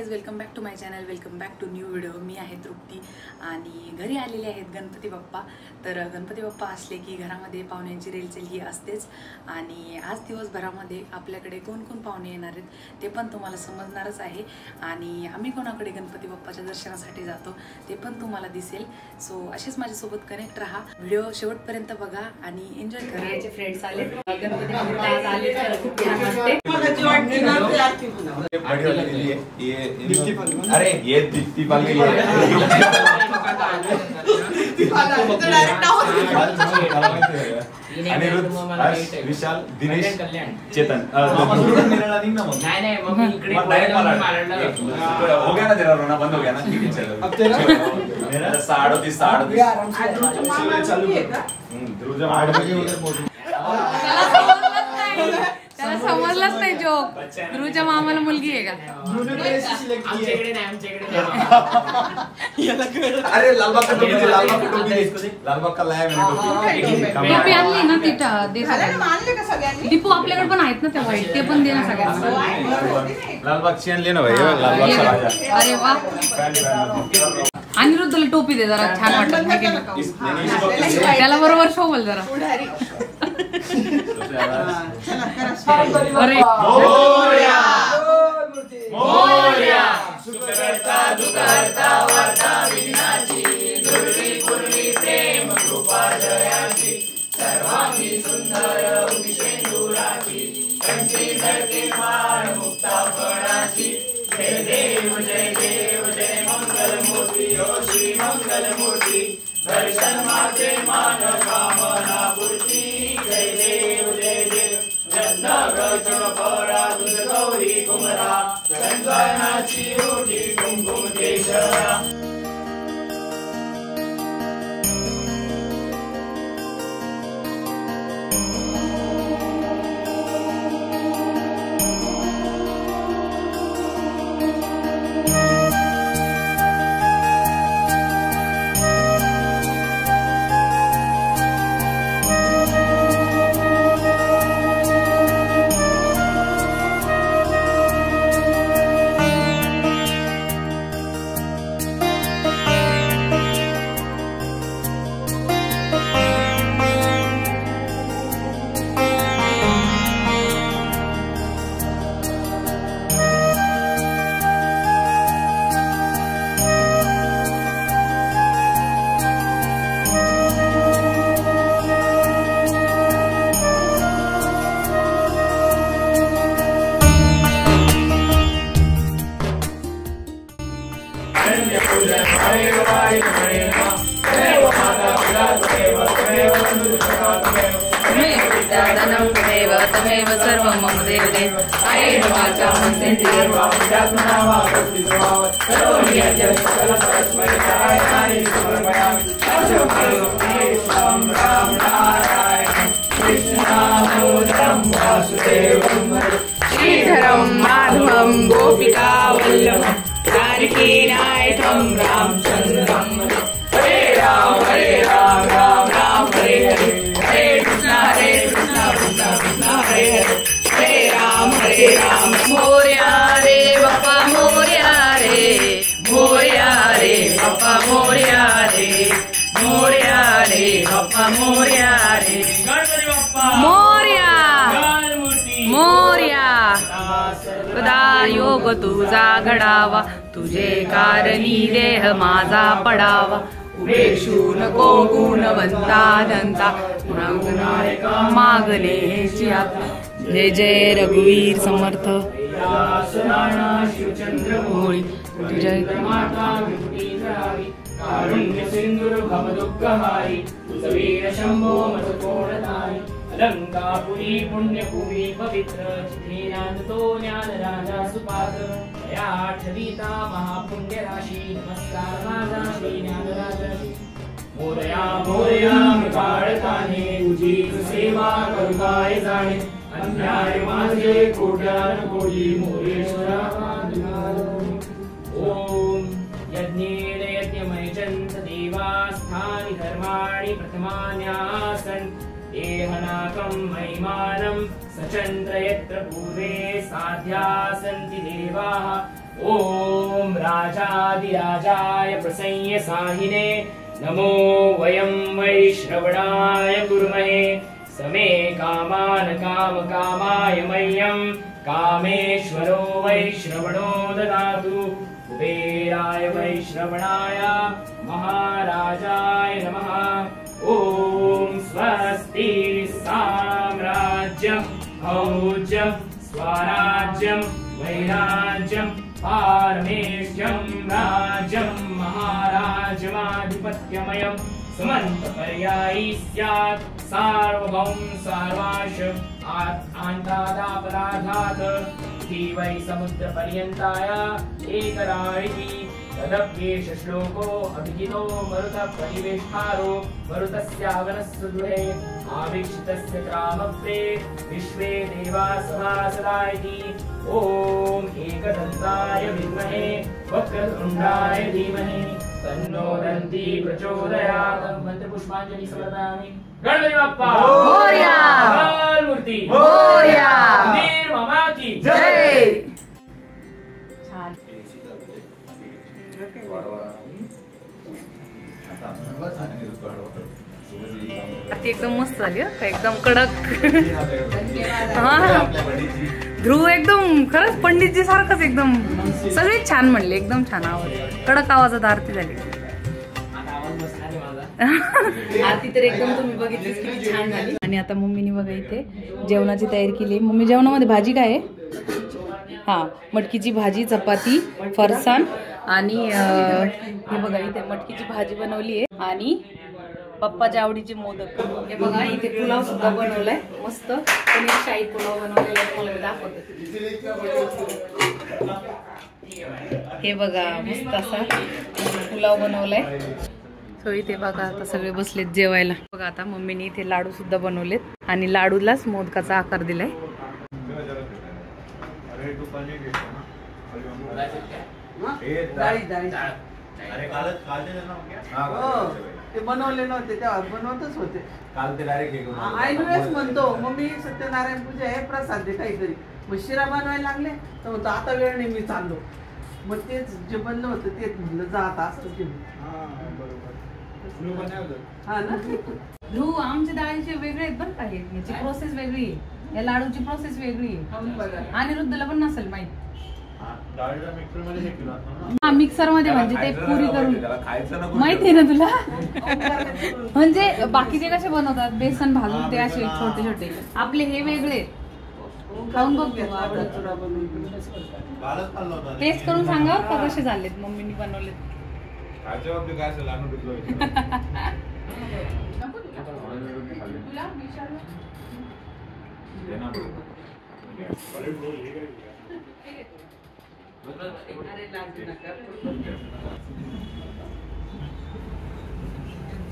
Guys, welcome back to my channel, welcome back to new video. मी आहे तृप्ती आणि घरी आलेले आहेत गणपती बाप्पा। तर गणपती बाप्पा असले की घरामध्ये पाहुण्यांची रेलचेल ही असतेच आणि आज दिवसभरामध्ये आपल्याकडे कोण कोण पाहुणे येणार आहेत ते पण तुम्हाला समजणारच आहे आणि आम्ही कोणाकडे गणपती बाप्पाच्या दर्शनासाठी जातो ते पण तुम्हाला दिसेल। सो असेच माझ्यासोबत कनेक्ट राहा, व्हिडिओ शेवटपर्यंत बघा आणि एन्जॉय करा। माझे फ्रेंड्स आले गणपती बाप्पा आज आले तर खूप छान वाटते। अरे ये दीप्ति पाल के विशाल दिनेश चेतन हो गया ना, तेरा रोना बंद हो गया ना। ठीक है चलो, मेरा 38 त्याला समजलंच नाही जोक। ध्रुवच्या मामाला मुलगी आहे का? अरे लालबाग का टोपी दे, लालबाग का टोपी दे, लालबाग का लाया मैंने टोपी आणली ना तिथं दे सगळ्यांना। दीपू आपल्याकडे पण आहेत ना त्या वाईट, ते पण दे ना सगळ्यांना। लालबाग चेन ले ना भाई, लालबाग का राजा। अरे वाह, अनिरुद्धला टोपी दे जरा, छान वाटत त्याला बरोबर शोभल जरा। अरे मोरया मोरया सुखकर्ता दुःखहर्ता वार्ता विघ्नाची, दुर्वी पूर्वी प्रेम कृपा दयाची, सर्वांगी सुंदर उदिशेंदुराची, कंठी झळके माळ मुक्ता फळाची। जय देव जय देव जय मंगल मूर्ती हो श्री मंगल मूर्ती, दर्शन माते मान कामना पूर्ती। जय देव जय देव जन्ना गजन फळा तुझ गौरी कुमरा, संगनाची ओटी कुंकुम केशरा। तमेव सर्वं मम देव देव आयेन वाचा मनसेन्द्रियं वा विद्यात्मना वा भक्तिस्वभाव करोमि यद्यत् सकलतस्मै नारायणाय समर्पयामि। अशोकं राम नारायणं कृष्णामोदं वासुदेवं श्रीधरं माधवं गोपिकावल्लभं जानकीनायकं रामचन्द्रं। हरे राम राम राम हरे हरे, हरे कृष्णा कृष्णा कृष्णा हरे हरे, हरे राम मोरया रे बाप्पा मोरया रे, मोरया रे बाप्पा मोरया रे, मोरया रे बाप्पा मोरया रे। गणपती बाप्पा मोरया मोरया, सदा योग तुझा घडावा, तुझे कारणी देह माझा पडावा। उभेशू नको गुणवंता दंता, मागण्याची आत्मा। जय जय रघुवीर समर्थ शिवचंद्र जय माता कारुण्य सिंधुर भव दुःखहारी, वीर शंभो मत कोणतारी। अलंकापुरी पुण्यभूमी पवित्र, चित्रीनांदतो ज्ञान राजा सुपात्र, दया ठविता महापुण्य राशी, नमस्कार माझा श्री ज्ञान राजा। मोरया मोरया काळकाने, तुझी सेवा करू काय जाणे, अन्याय माझे कोट्यान कोटी मोरेश्वरा। ओम यज्ञेन यज्ञमयजन्त देवा, स्थानि धर्माणि प्रथमान्यासन्, देहनाकं महिमानं सचन्द्र यत्र पूर्वे साध्या सन्ति देवाः, ओम राजाधिराजाय प्रसंय साहिने नमो वयं वैश्रवणाय कुर्महे समे कामान काम कामाय मह्यं कामेश्वरो वैश्रवणो ददातु कुबेराय वैश्रवणाय महाराजाय नमः। ओम स्वस्ति साम्राज्यं भौज्यं स्वराज्यं वैराज्यं पारमेष्ठ्यं राज्यं महाराजमाधिपत्यमयं समन्तपर्यायी स्यात् सार्वभौम सार्वाश आन्तादापराधात् इति वै समुद्रपर्यन्ताय एकराळिः तदप्येष श्लोको अभिहितो मरुतः परिवेष्टारो मरुतस्यावनस्य गृहे आवीक्षितस्य ग्रामप्रे विश्वे देवा सभासदा इति। ओम एकदन्ताय विद्महे वक्रतुण्डाय धीमहि तन्नो दन्ती प्रचोदयात्। मंत्रपुष्पाञ्जलि समर्पयामि। गणपति बप्पा मोरया, मूर्ति मोरया, वीर मामा की जय। ती एकदम मस्त झाली एकदम कडक। हा ध्रुव एकदम खरंच पंडितजी सारखंच एकदम सगळे छान म्हणले, एकदम छान आवाज, कडक आवाजात आरती झाली। आरती तर एकदम तुम्ही बघितलीच किती छान झाली। आणि आता मम्मीने बघा इथे जेवणाची तयारी केली। मम्मी जेवणामध्ये भाजी काय आहे? हा मटकीची भाजी, चपाती, फरसाण आणि हे बघा इथे मटकीची भाजी बनवली आहे आणि पप्पाच्या आवडीचे मोदक। हे बघा इथे पुलाव सुद्धा बनवलाय मस्त, पनीर शाही पुलाव बनवलेला आहे, तुम्हाला दाखवते। हे बघा मस्त असा पुलाव बनवलाय। सो इथे बघा आता सगळे बसलेत जेवायला। बघा आता मम्मीने इथे लाडू सुद्धा बनवलेत आणि लाडूलाच मोदकाचा आकार दिलाय। ते बनवले नव्हते तेव्हा बनवतच होते काल ते डायरेक्ट ऐनवेळेस म्हणतो मम्मी सत्यनारायण पूजा आहे प्रसाद दे काहीतरी, मग शिरा बनवायला लागले तर म्हणतो आता वेळ नाही मी चाललो, मग तेच जे बनलं होतं तेच म्हणलं जा आता असंच घेऊन। हा ना ध्रुव आमच्या डाळीचे वेगळे आहेत बरं का, याची प्रोसेस वेगळी आहे, या लाडूची प्रोसेस वेगळी आहे आणि रुद्धला पण नसेल माहित। हा मिक्सर मध्ये म्हणजे ते पुरी करून माहिती आहे ना तुला? म्हणजे बाकीचे कसे बनवतात बेसन भाजून ते असे छोटे छोटे, आपले हे वेगळे खाऊन बघ टेस्ट करून सांगा का कसे झालेत मम्मीनी बनवलेत।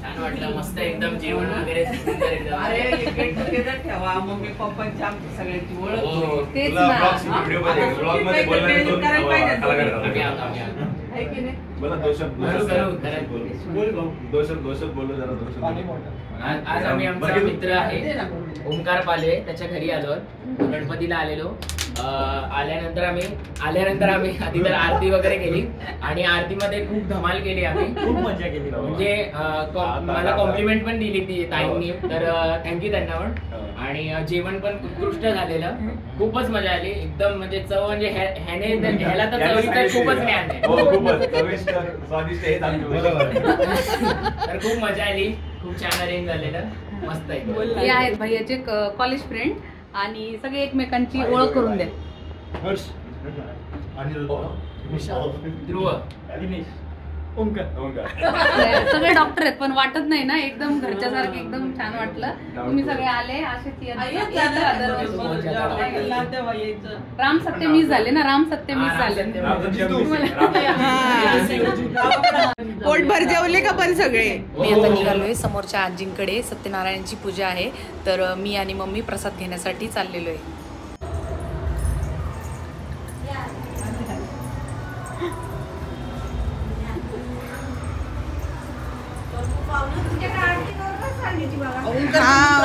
छान वाटलं, मस्त एकदम जेवण वगैरे सुंदर एकदम। अरे गेट टुगेदर ठेवा, मम्मी पप्पांची आमची सगळ्यांची ओळख तेच ना आज आम्ही आमचा मित्र आहे ओमकार पाले त्याच्या घरी आलो, गणपतीला आलेलो। आल्यानंतर आम्ही आधी तर आरती वगैरे केली आणि आरतीमध्ये खूप धमाल केली, आम्ही खूप मजा केली। म्हणजे मला कॉम्प्लिमेंट पण दिली ती ताईंनी, तर थँक्यू त्यांना पण। आणि जेवण पण उत्कृष्ट झालेलं, खूपच मजा आली एकदम। म्हणजे चव म्हणजे ह्याला तर चवीचं खूपच ज्ञान आहे, तर खूप मजा आली, खूप छान अरेंज झालेलं, मस्त आहे। हे आहेत भैयाचे कॉलेज फ्रेंड आणि सगळे एकमेकांची ओळख करून द्या। ध्रुव, सगळे डॉक्टर आहेत पण वाटत नाही ना, एकदम घरच्यासारखे एकदम छान वाटलं। तुम्ही सगळे आले असेच राम सत्यमीच झाले ना, राम सत्यमीच झाले। पोटभर जेवले का पण सगळे? मी आता निघालोय समोरच्या आजींकडे, सत्यनारायणची पूजा आहे, तर मी आणि मम्मी प्रसाद घेण्यासाठी चाललेलो आहे।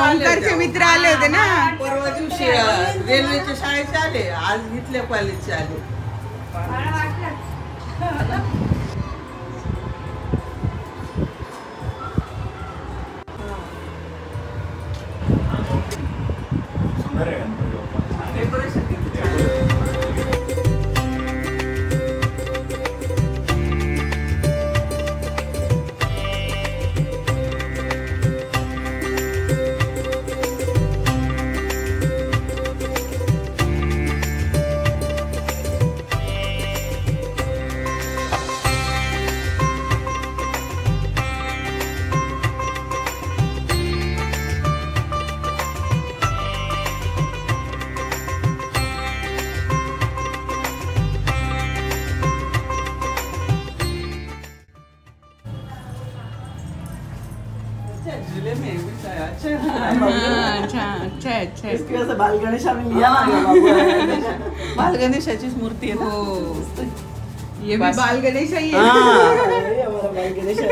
ओंकारचे मित्र आले होते ना परवा दिवशी, रेल्वेच्या शाळेचे आले, आज इथल्या कॉलेजचे आले। सुंदर आहे गणपती बाप्पा. डेकोरेशन केलं. झूले में भी शायद अच्छा अच्छा अच्छा इसकी वजह से बाल गणेश आम्ही लिया ना बाबू बाल गणेशाचीच मूर्ती आहे ना. ये भी बाल गणेश ही है. ये हमारा बाल गणेश है.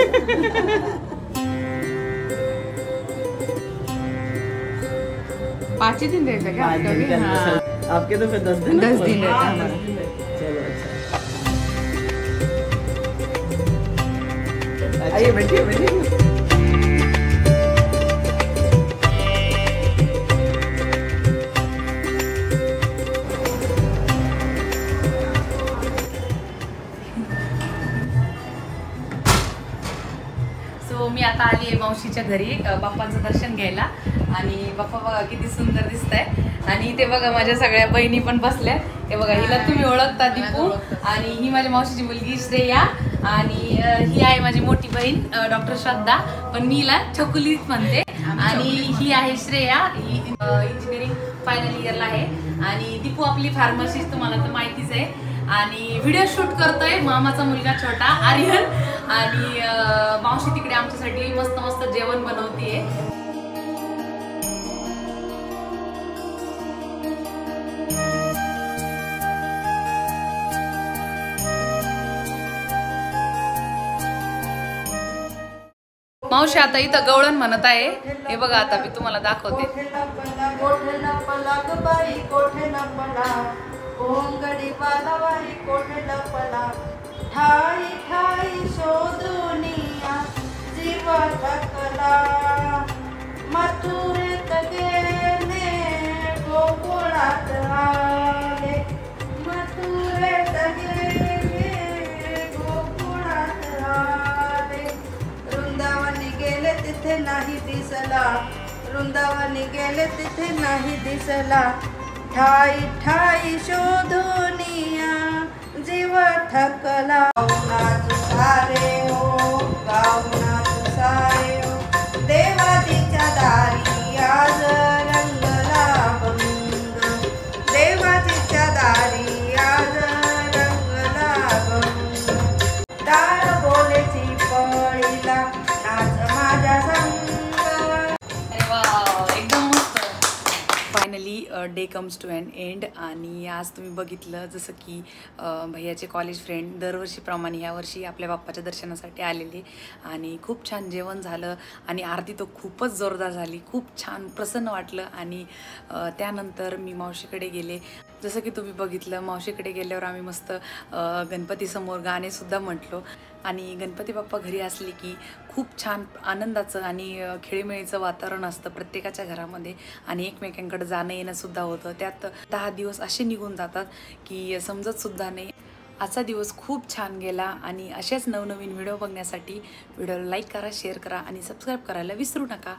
5 ही दिन रहता क्या आपका भी? हाँ. आपके तो फिर 10 दिन 10 दिन रहता है हमारा. चलो अच्छा. आइए बैठिए बैठिए. सो मी आता आली आहे मावशीच्या घरी बाप्पांचं दर्शन घ्यायला. आणि बाप्पा बघा किती सुंदर दिसत आहे. आणि इथे बघा माझ्या सगळ्या बहिणी पण बसल्या. हे बघा हिला तुम्ही ओळखता दीपू. आणि ही माझ्या मावशीची मुलगी श्रेया. आणि ही आहे माझी मोठी बहीण डॉक्टर श्रद्धा, पण मी हिला छकुलीच म्हणते. आणि ही आहे श्रेया, ही इंजिनिअरिंग फायनल इयरला आहे. आणि दीपू आपली फार्मसिस्ट तुम्हाला तर माहितीच आहे. आणि व्हिडिओ शूट करतोय मामाचा मुलगा छोटा आर्यन. आणि मावशी तिकडे आमच्यासाठी मस्त मस्त जेवण बनवतीये. मावशी आता इथं गवळण म्हणत आहे. हे बघा आता मी तुम्हाला दाखवते. ओंगडी बालावाई कोठेला पला ठाई ठाई शोधुनिया जीवा कला मथुरेत गेले गोकुळात आले मथुरेत गेले गोकुळात आले वृंदावनी गेले तिथे नाही दिसला वृंदावनी गेले तिथे नाही दिसला ठाई ठाई शोधुनिया जीव थकला गावना सारे हो गावना सारे हो देवाजीच्या दारी आज रंगला भंग देवाजीच्या दारी आज रंगला भंग टाळ बोलेची पळीला नाच माझ्या संग. एकदम मस्त. Finally day comes to an end. आणि आज तुम्ही बघितलं जसं की भैयाचे कॉलेज फ्रेंड दरवर्षीप्रमाणे यावर्षी आपल्या बाप्पाच्या दर्शनासाठी आलेले. आणि खूप छान जेवण झालं. आणि आरती तर खूपच जोरदार झाली. खूप छान प्रसन्न वाटलं. आणि त्यानंतर मी मावशीकडे गेले. जसं की तुम्ही बघितलं मावशीकडे गेल्यावर आम्ही मस्त गणपतीसमोर गाणेसुद्धा म्हटलो. आणि गणपती बाप्पा घरी असले की खूप छान आनंदाचं आणि खेळीमेळीचं वातावरण असतं प्रत्येकाच्या घरामध्ये. आणि एकमेकांकडे जाणं येणंसुद्धा होतं. त्यात 10 दिवस असे निघून जातात की समजतसुद्धा नाही. आजचा दिवस खूप छान गेला. आणि असेच नवनवीन व्हिडिओ बघण्यासाठी व्हिडिओला लाईक करा, शेअर करा आणि सबस्क्राईब करायला विसरू नका.